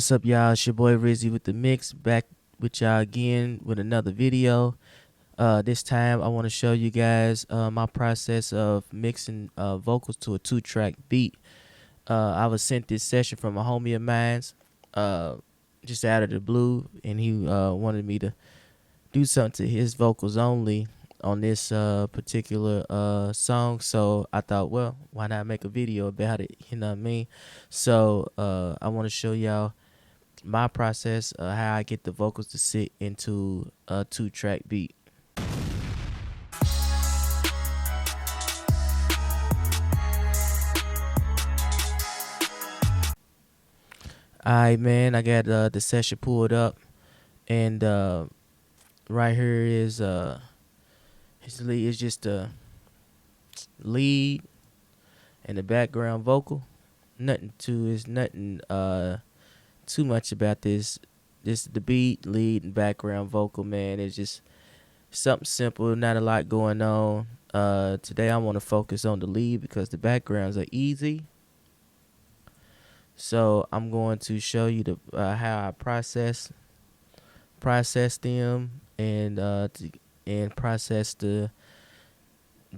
What's up, y'all? It's your boy Rizzy with the mix, back with y'all again with another video. This time I want to show you guys my process of mixing vocals to a 2-track beat. I was sent this session from a homie of mine's, just out of the blue, and he wanted me to do something to his vocals only on this particular song. So I thought, well, why not make a video about it? You know what I mean? So I want to show y'all my process, how I get the vocals to sit into a 2-track beat. Alright, man, I got the session pulled up, and right here is his lead is just a lead and the background vocal. Nothing too much about this. The beat, lead, and background vocal, man. It's just something simple, not a lot going on. Today I want to focus on the lead because the backgrounds are easy. So I'm going to show you how I process them and process the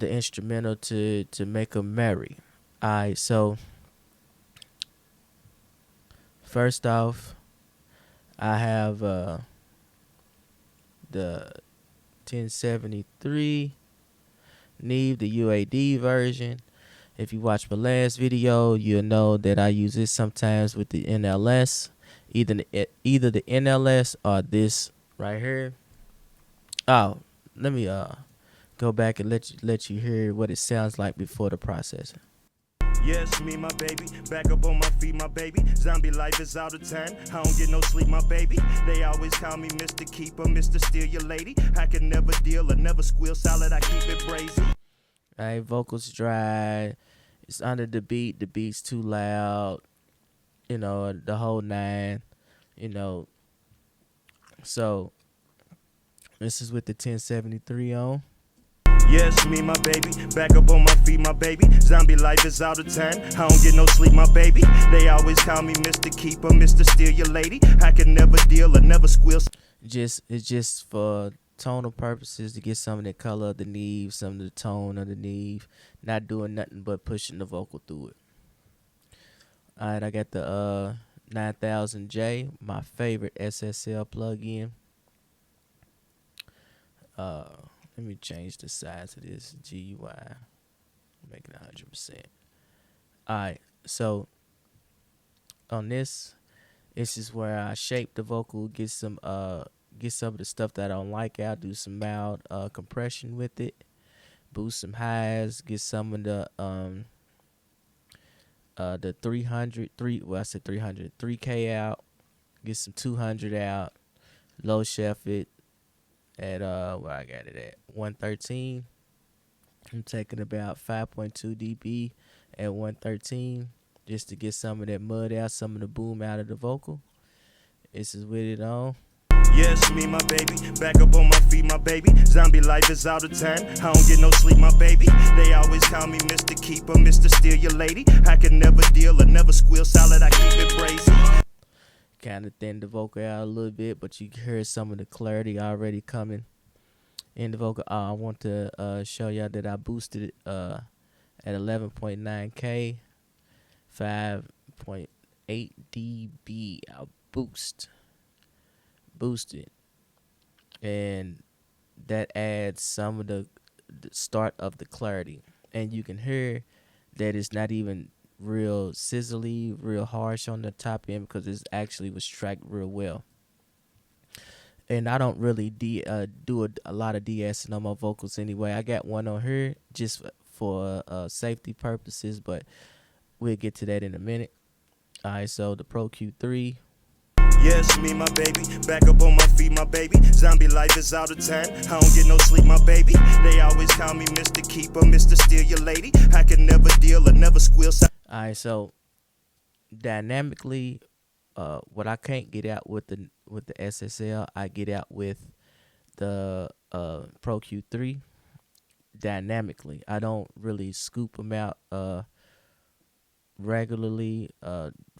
instrumental to make them merry. Alright, so first off, I have the 1073 Neve, the UAD version. If you watch my last video, you'll know that I use this sometimes with the NLS, either the NLS or this right here. Oh, let me go back and let you hear what it sounds like before the processing. Yes, me, my baby, back up on my feet, my baby. Zombie life is out of 10. I don't get no sleep, my baby. They always call me Mr. Keeper, Mr. Steal Your Lady. I can never deal or never squeal solid, I keep it brazy. Alright, vocals dry. It's under the beat. The beat's too loud. You know, the whole nine. You know. So this is with the 1073 on. Yes, me, my baby, back up on my feet, my baby. Zombie life is out of 10. I don't get no sleep, my baby. They always call me Mr. Keeper, Mr. Steal Your Lady. I can never deal or never squeal. It's just for tonal purposes to get some of the color of the Neve, some of the tone of the Neve. Not doing nothing but pushing the vocal through it. Alright, I got the 9000J, my favorite SSL plugin. Let me change the size of this GUI. Make it 100%. Alright, so on this is where I shape the vocal, get some of the stuff that I don't like out, do some mild compression with it, boost some highs, get some of the 3K out, get some 200 out, low shelf it at where I got it at 113. I'm taking about 5.2 dB at 113 just to get some of that mud out, some of the boom out of the vocal. This is with it on. Yes, me, my baby, back up on my feet, my baby. Zombie life is out of 10. I don't get no sleep, my baby. They always call me Mr. Keeper, Mr. Steal Your Lady. I can never deal or never squeal solid, I keep it brazy. Kind of thin the vocal out a little bit, but you hear some of the clarity already coming in the vocal. I want to show y'all that I boosted it at 11.9K, 5.8 dB. I'll boosted, and that adds some of the start of the clarity, and you can hear that it's not even real sizzly, real harsh on the top end because it actually was tracked real well. And I don't really do a lot of de-essing on my vocals anyway. I got one on here just for safety purposes, but we'll get to that in a minute. Alright, so the Pro Q3. Yes, me, my baby, back up on my feet, my baby. Zombie life is out of 10. I don't get no sleep, my baby. They always call me Mr. Keeper, Mr. Steal Your Lady. I can never deal or never squeal. Alright, so dynamically, what I can't get out with the SSL, I get out with the Pro Q3 dynamically. I don't really scoop them out regularly.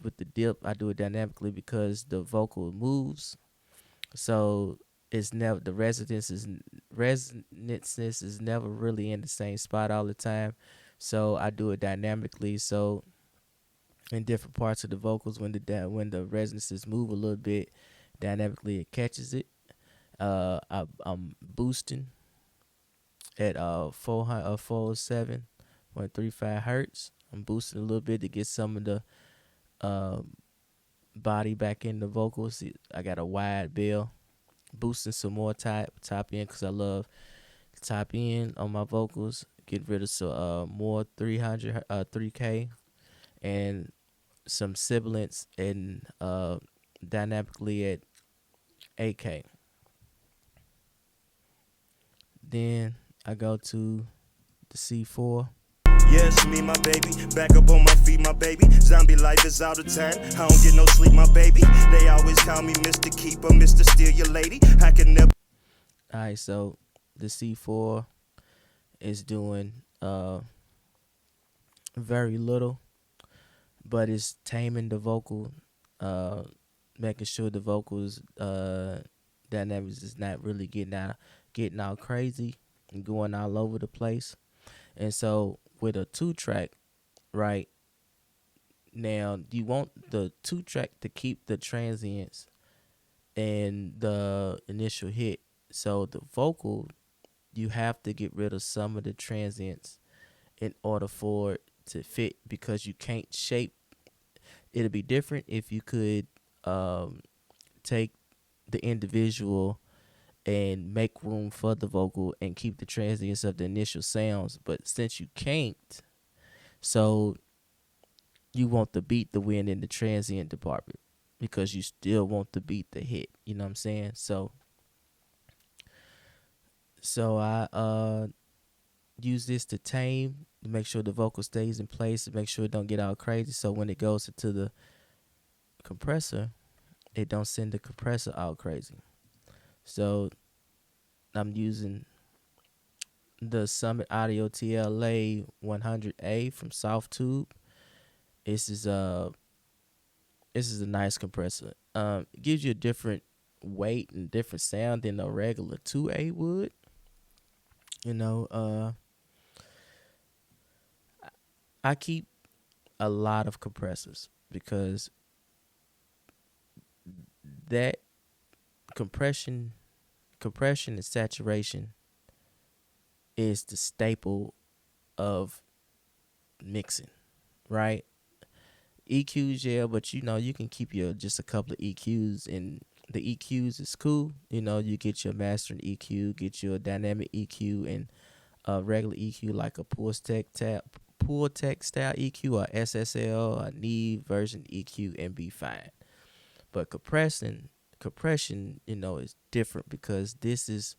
With the dip, I do it dynamically because the vocal moves. So it's never the resonances is never really in the same spot all the time. So I do it dynamically. So in different parts of the vocals, when the resonances move a little bit dynamically, it catches it. I'm boosting at 407.35 hertz. I'm boosting a little bit to get some of the uh, body back in the vocals. I got a wide bell, boosting some more top end because I love top end on my vocals. Get rid of some more 3K and some sibilants and dynamically at 8K. Then I go to the C4. Yes, me, my baby. Back up on my feet, my baby. Zombie life is out of 10. I don't get no sleep, my baby. They always call me Mr. Keeper, Mr. Steal Your Lady. I can never. Alright, so the C4 is doing very little, but it's taming the vocal, uh, making sure the vocals dynamics is not really getting out crazy and going all over the place. And so with a 2 track, right now you want the 2 track to keep the transients and the initial hit. So the vocal, you have to get rid of some of the transients in order for it to fit because you can't shape. It'll be different if you could take the individual and make room for the vocal and keep the transients of the initial sounds. But since you can't, so you want the beat to win in the transient department because you still want the beat to hit. You know what I'm saying? So I use this to tame, to make sure the vocal stays in place, to make sure it don't get all crazy. So when it goes into the compressor, it don't send the compressor out crazy. So I'm using the Summit Audio TLA 100A from Softube. This is a nice compressor. It gives you a different weight and different sound than a regular 2A would. You know, I keep a lot of compressors because that compression and saturation is the staple of mixing, right? EQs, yeah, but you can keep your just a couple of EQs, and the EQs is cool. You get your mastering EQ, get your dynamic EQ, and a regular EQ like a Pool Tech style EQ or SSL or Neve version EQ and be fine. But compression, is different because this is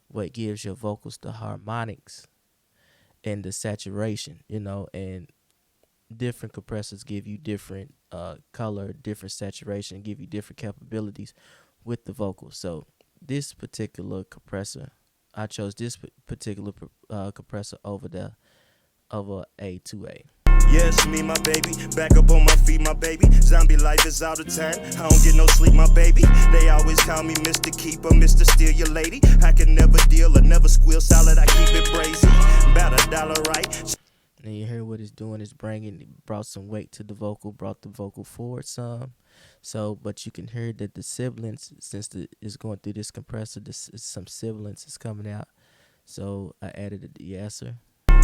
what gives your vocals the harmonics and the saturation, and different compressors give you different color, different saturation, give you different capabilities with the vocals. So this particular compressor, I chose this particular compressor over a 2A. Yes, me, my baby. Back up on my feet, my baby. Zombie life is out of 10. I don't get no sleep, my baby. They always call me Mr. Keeper, Mr. Steal Your Lady. I can never deal or never squeal solid. I keep it brazy. About $1, right? And you hear what it's doing is brought some weight to the vocal, brought the vocal forward some. So, but you can hear that the sibilants, since it's going through this compressor, some sibilants is coming out. So I added a de-esser.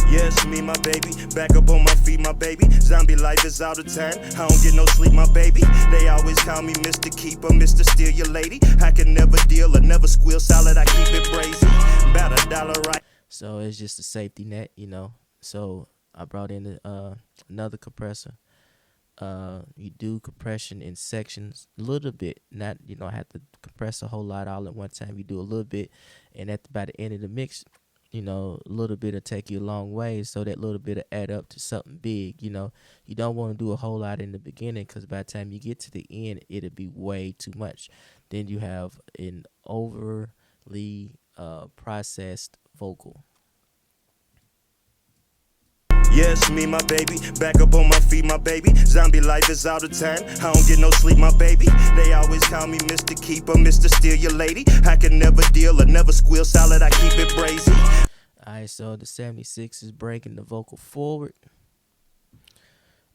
Yes, me, my baby. Back up on my feet, my baby. Zombie life is out of 10. I don't get no sleep, my baby. They always call me Mr. Keeper, Mr. Steal Your Lady. I can never deal or never squeal solid. I keep it brazy. About $1, right? So it's just a safety net, So I brought in another compressor. You do compression in sections a little bit, not have to compress a whole lot all at one time. You do a little bit, and by the end of the mix, a little bit will take you a long way. So that little bit will add up to something big. You don't want to do a whole lot in the beginning because by the time you get to the end, it'll be way too much. Then you have an overly processed vocal. Yes, me, my baby, back up on my feet, my baby. Zombie life is out of time. I don't get no sleep, my baby. They always call me Mr. Keeper, Mr. Steal Your Lady. I can never deal or never squeal solid. I keep it brazy. Alright, so the 76 is breaking the vocal forward,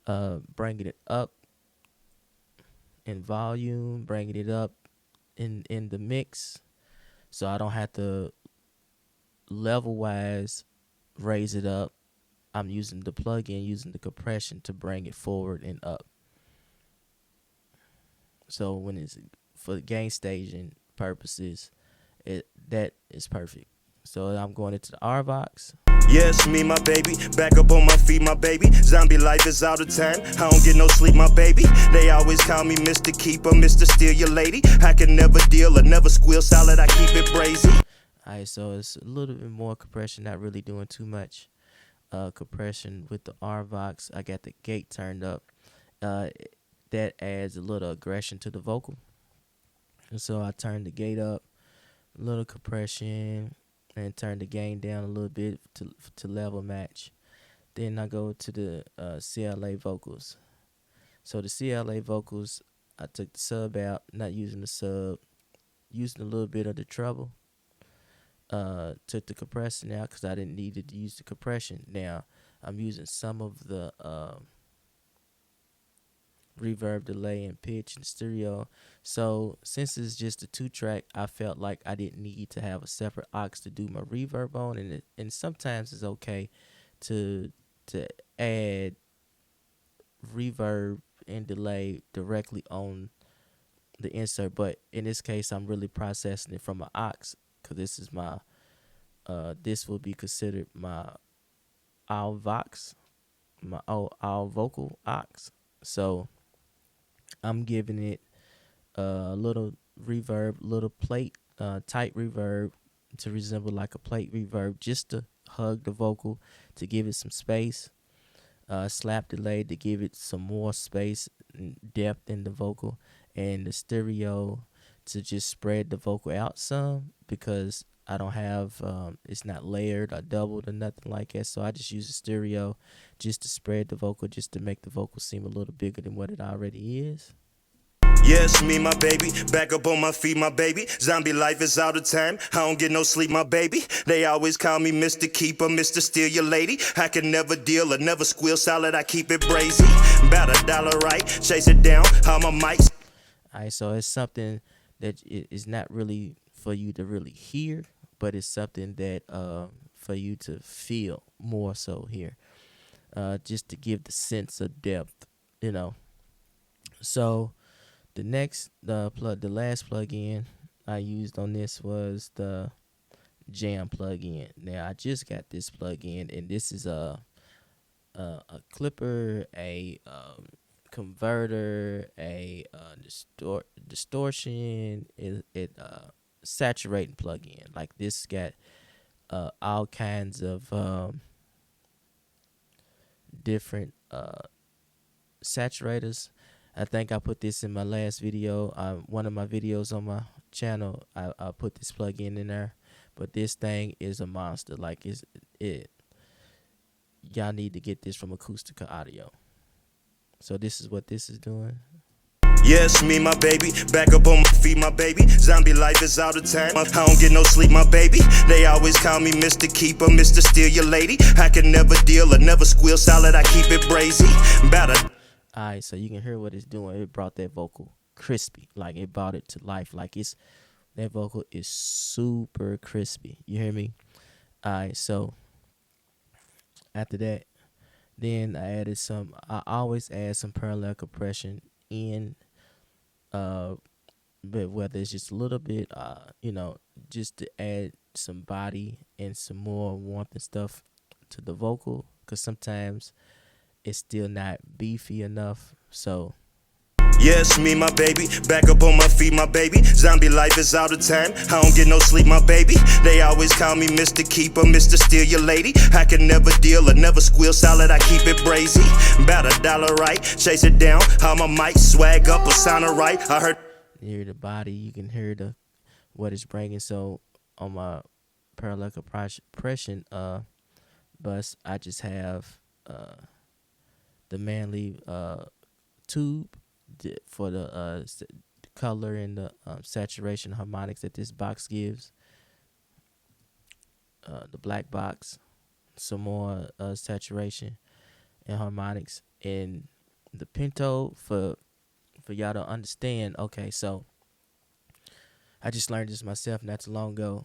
bringing it up in volume, bringing it up in the mix, so I don't have to level wise raise it up. I'm using the plugin, using the compression to bring it forward and up. So when it's for gain staging purposes, that is perfect. So I'm going into the RVox. Yes, me, my baby, back up on my feet, my baby. Zombie life is out of time. I don't get no sleep, my baby. They always call me Mr. Keeper, Mr. Steal Your Lady. I can never deal or never squeal solid. I keep it brazy. Alright, so it's a little bit more compression, not really doing too much compression with the RVox. I got the gate turned up. That adds a little aggression to the vocal. And so I turned the gate up, a little compression, and turn the gain down a little bit to level match. Then I go to the CLA vocals. So the CLA vocals, I took the sub out, not using the sub, using a little bit of the treble. Took the compressor out because I didn't need to use the compression. Now I'm using some of the reverb, delay, and pitch and stereo. So since it's just a 2-track, I felt like I didn't need to have a separate aux to do my reverb on, and sometimes it's okay to add reverb and delay directly on the insert. But in this case, I'm really processing it from an aux because this is my this will be considered my all vox, my all vocal aux. So I'm giving it a little reverb, little plate, tight reverb to resemble like a plate reverb, just to hug the vocal, to give it some space. Slap delay to give it some more space and depth in the vocal, and the stereo to just spread the vocal out some, because I don't have it's not layered or doubled or nothing like that. So I just use the stereo just to spread the vocal, just to make the vocal seem a little bigger than what it already is. Yes, me, my baby, back up on my feet, my baby. Zombie life is out of time. I don't get no sleep, my baby. They always call me Mr. Keeper, Mr. Steal Your Lady. I can never deal or never squeal solid. I keep it brazy. About $1 right, chase it down. How my mics. Alright, so it's something that is not really for you to really hear, but it's something that for you to feel more so here, just to give the sense of depth, you know. So the last plugin I used on this was the Jam plugin. Now I just got this plugin, and this is a clipper, a converter, a distortion, saturating plugin. Like this got all kinds of different saturators. I think I put this in my last video. One of my videos on my channel, I put this plugin in there. But this thing is a monster. Like y'all need to get this from Acoustica Audio. So this is what this is doing. Yes, me, my baby, back up on my feet, my baby. Zombie life is out of time. I don't get no sleep, my baby. They always call me Mr. Keeper, Mr. Steal Your Lady. I can never deal or never squeal solid. I keep it brazy. Alright, so you can hear what it's doing. It brought that vocal crispy. Like it brought it to life. Like that vocal is super crispy. You hear me? Alright, so after that, then I always add some parallel compression in, but whether it's just a little bit, just to add some body and some more warmth and stuff to the vocal, because sometimes it's still not beefy enough. So yes, me, my baby, back up on my feet, my baby. Zombie life is out of time. I don't get no sleep, my baby. They always call me Mr. Keeper, Mr. Steal Your Lady. I can never deal or never squeal solid. I keep it brazy. About $1 right, chase it down. How my mic swag up or sound right. I heard. You hear the body, you can hear what it's bringing. So on my parallel compression bus, I just have uh the manly tube for the color and the saturation harmonics that this box gives. The black box, some more saturation and harmonics, and the Pinto for y'all to understand. Okay, so I just learned this myself not too long ago,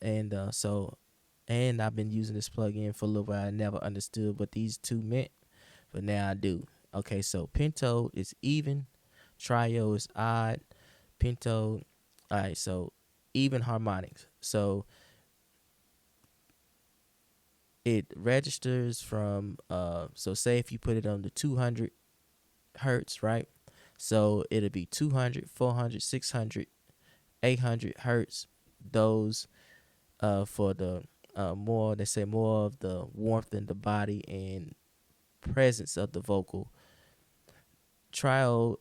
and and I've been using this plugin for a little while. I never understood what these two meant, but now I do. Okay, so Pinto is even, Trio is odd, Pinto. All right, so even harmonics. So it registers from so say if you put it on the 200 hertz, right? So it'll be 200, 400, 600, 800 hertz. Those for the more, they say, more of the warmth in the body and presence of the vocal. Trio,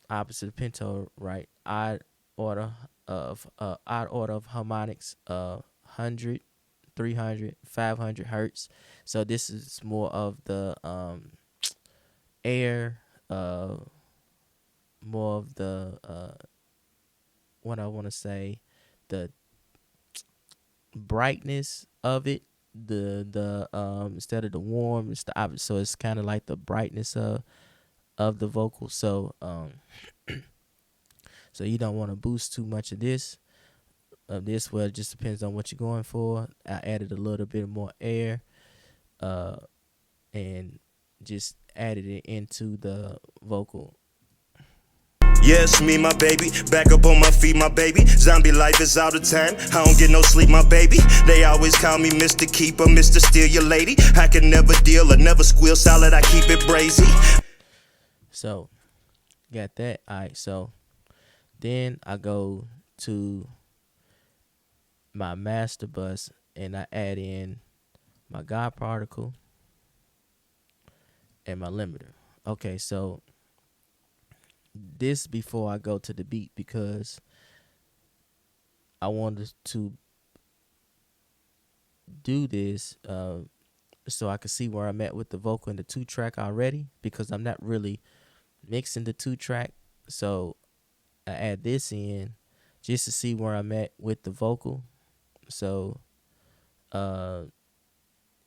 opposite of Pinto, right? Odd order of harmonics, 100, 300, 500 hertz. So this is more of the air, more of the what I want to say, the brightness of it. The instead of the warm, it's the opposite. So it's kind of like the brightness of the vocal. So so you don't want to boost too much of this. Well, it just depends on what you're going for. I added a little bit more air, and just added it into the vocal. Yes, me, my baby, back up on my feet, my baby. Zombie life is out of time. I don't get no sleep, my baby. They always call me Mr. Keeper, Mr. Steal Your Lady. I can never deal or never squeal solid. I keep it brazy. So, got that. All right. So, then I go to my master bus and I add in my God particle and my limiter. Okay. So, this before I go to the beat, because I wanted to do this so I could see where I'm at with the vocal and the 2-track already, because I'm not really mixing the 2-track. So I add this in just to see where I'm at with the vocal. So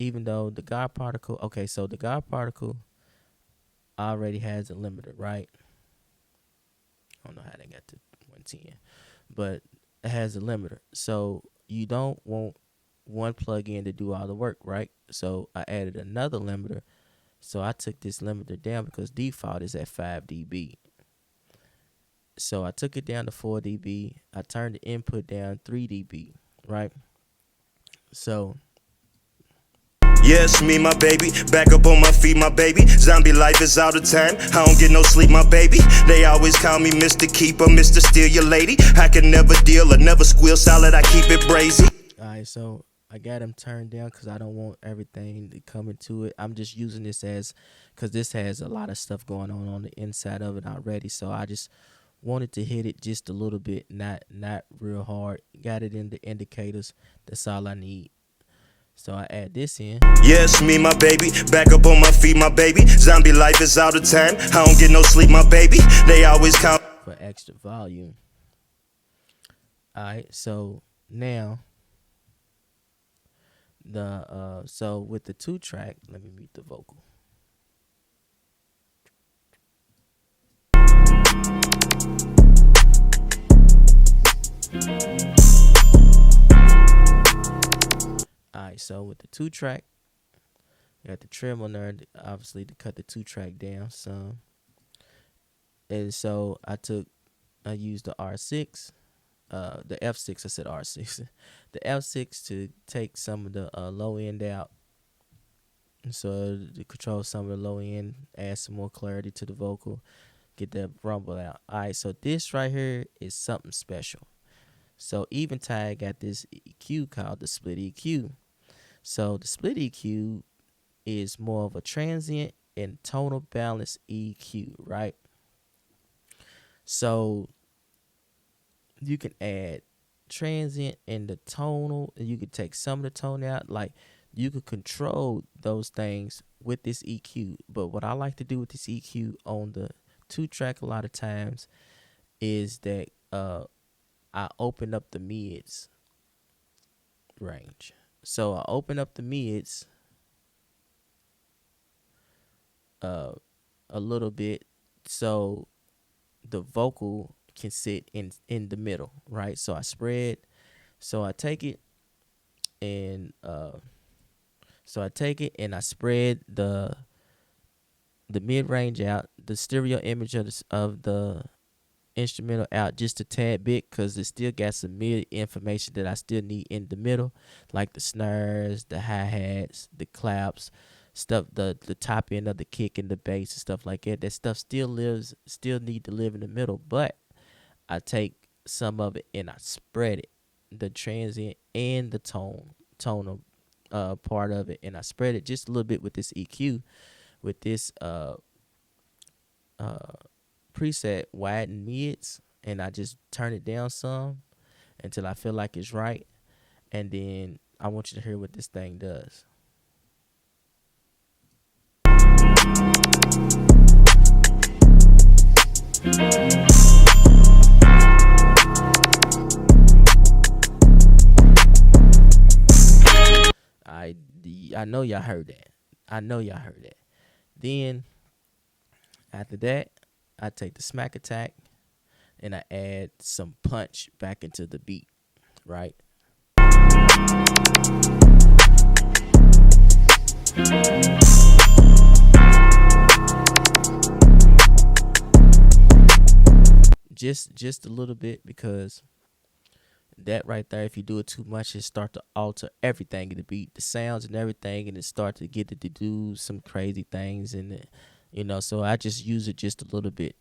even though the God particle, okay, so the God particle already has a limiter, right? I don't know how they got to 110, but it has a limiter. So you don't want one plug-in to do all the work, right? So I added another limiter. So I took this limiter down because default is at 5 dB. So I took it down to 4 dB. I turned the input down 3 dB, right? So Yes, me, my baby, back up on my feet, my baby. Zombie life is out of time. I don't get no sleep, my baby. They always call me Mr. Keeper, Mr. Steal Your Lady. I can never deal or never squeal solid. I keep it brazy. all right, so I got them turned down because I don't want everything to come into it. I'm just using this as, because this has a lot of stuff going on the inside of it already. So I just wanted to hit it just a little bit, not real hard. Got it in the indicators. That's all I need. So I add this in. Yes, me, my baby, back up on my feet, my baby. Zombie life is out of time. I don't get no sleep, my baby. They always call For extra volume. All right, so now the so with the 2-track, let me mute the vocal. All right, so with the 2-track, you got the trim on there, obviously, to cut the 2-track down some. And so I used the R6, the F6. I said R6, the F6 to take some of the low end out. So to control some of the low end, add some more clarity to the vocal, get that rumble out. All right, so this right here is something special. So Eventide got this EQ called the split EQ. So the split EQ is more of a transient and tonal balance EQ, right? So you can add transient and the tonal, and you can take some of the tone out. Like you could control those things with this EQ. But what I like to do with this EQ on the 2-track a lot of times is that I open up the mids range. So I open up the mids a little bit so the vocal can sit in the middle, right? So I spread, so I take it and I spread the mid range out, the stereo image of the instrumental out just a tad bit, because it still got some mid information that I still need in the middle, like the snares, the hi-hats, the claps, stuff, the top end of the kick and the bass and stuff like that. That stuff still need to live in the middle, but I take some of it and I spread it, the transient and the tonal part of it, and I spread it just a little bit with this EQ, with this preset widen mids, and I just turn it down some until I feel like it's right, and then I want you to hear what this thing does. I know y'all heard that. Then after that, I take the smack attack and I add some punch back into the beat, right? Just a little bit, because that right there, if you do it too much, it start to alter everything in the beat, the sounds and everything, and it start to get it to do some crazy things, and so I just use it just a little bit.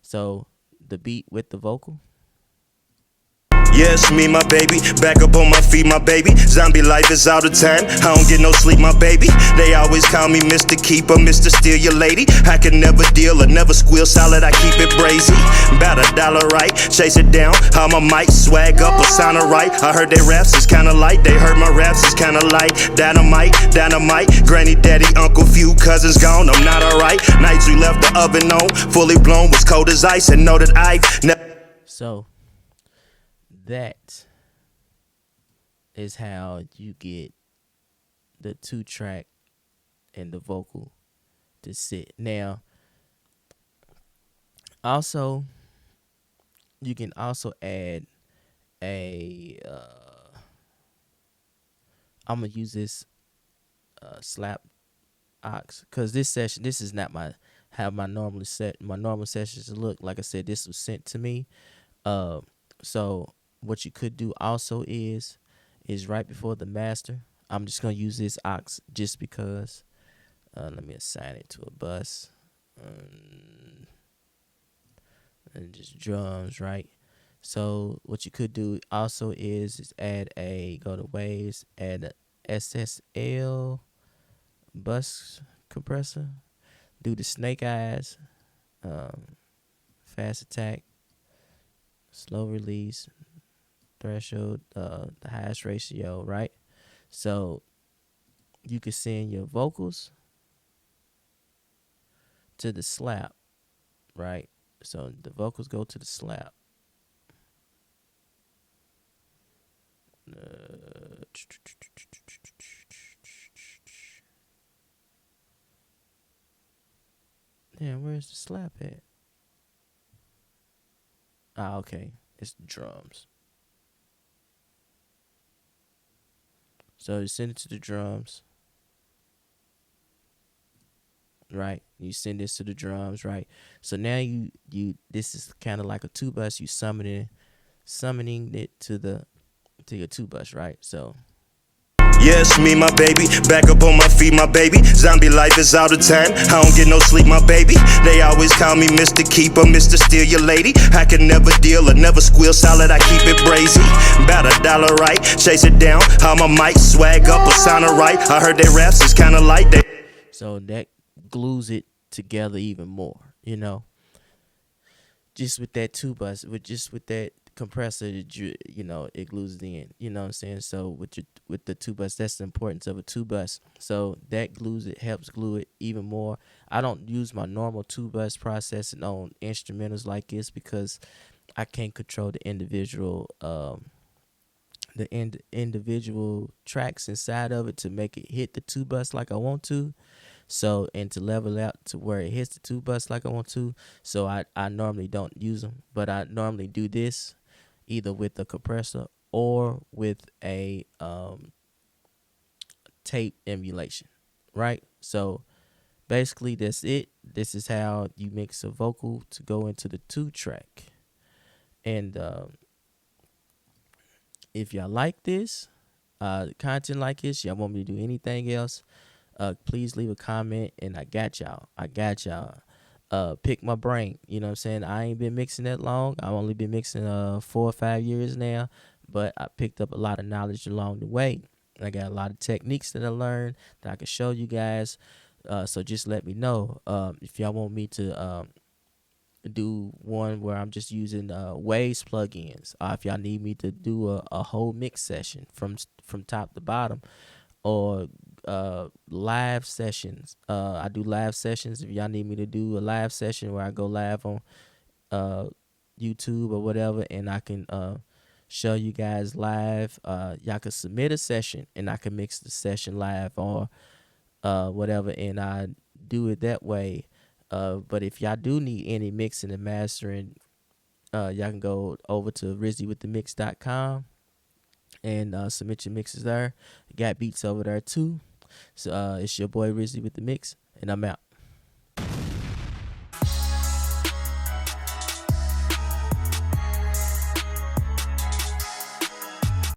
So the beat with the vocal. Yes, me, my baby, back up on my feet, my baby. Zombie life is out of time, I don't get no sleep, my baby. They always call me Mr. Keeper, Mr. Steal Your Lady. I can never deal or never squeal solid, I keep it brazy. About $1 right, chase it down, how my mic swag up or sound right. I heard they raps is kinda light, they heard my raps is kinda light. Dynamite, granny, daddy, uncle, few cousins gone, I'm not alright. Nights we left the oven on, fully blown, was cold as ice, and know that I've never. So that is how you get the 2-track and the vocal to sit. Now, also, you can also add a I'm gonna use this slap ox, because this is not how my normal sessions look. Like I said, this was sent to me. So what you could do also is right before the master, I'm just gonna use this ox just because. Let me assign it to a bus, and just drums, right? So what you could do also is go to waves, add a SSL bus compressor, do the snake eyes, fast attack, slow release, threshold, the highest ratio, right? So you can send your vocals to the slap, right? So the vocals go to the slap. Damn, where's the slap at? Okay. It's drums. So you send it to the drums, right? You send this to the drums, right? So now you this is kind of like a 2-bus. You summoning it to your 2-bus, right? So. Yes, me, my baby, back up on my feet, my baby. Zombie life is out of time, I don't get no sleep, my baby. They always call me Mr. Keeper, Mr. Steal Your Lady. I can never deal or never squeal solid, I keep it brazy. About $1 right, chase it down, how my mic swag up or sound right. I heard they raps is kinda light. So that glues it together even more, just with that 2-bus, with that compressor, it glues it in. You know what I'm saying? So with the two bus, that's the importance of a two bus. So that glues it, helps glue it even more. I don't use my normal two bus processing on instrumentals like this because I can't control the individual tracks inside of it to make it hit the two bus like I want to. So, and to level out to where it hits the two bus like I want to. So I normally don't use them, but I normally do this either with a compressor or with a tape emulation, right? So basically that's it. This is how you mix a vocal to go into the two track. And if y'all like this content like this, y'all want me to do anything else, please leave a comment, and I got y'all. Pick my brain. You know what I'm saying? I ain't been mixing that long. I've only been mixing 4 or 5 years now, but I picked up a lot of knowledge along the way. I got a lot of techniques that I learned that I can show you guys. So just let me know if y'all want me to do one where I'm just using Waves plugins. If y'all need me to do a whole mix session from top to bottom, or live sessions. I do live sessions. If y'all need me to do a live session where I go live on YouTube or whatever, and I can show you guys live, y'all can submit a session and I can mix the session live or whatever, and I do it that way. But if y'all do need any mixing and mastering, y'all can go over to RizzyWithTheMix.com and submit your mixes there. Got beats over there too. So it's your boy Rizzy with the Mix, and I'm out.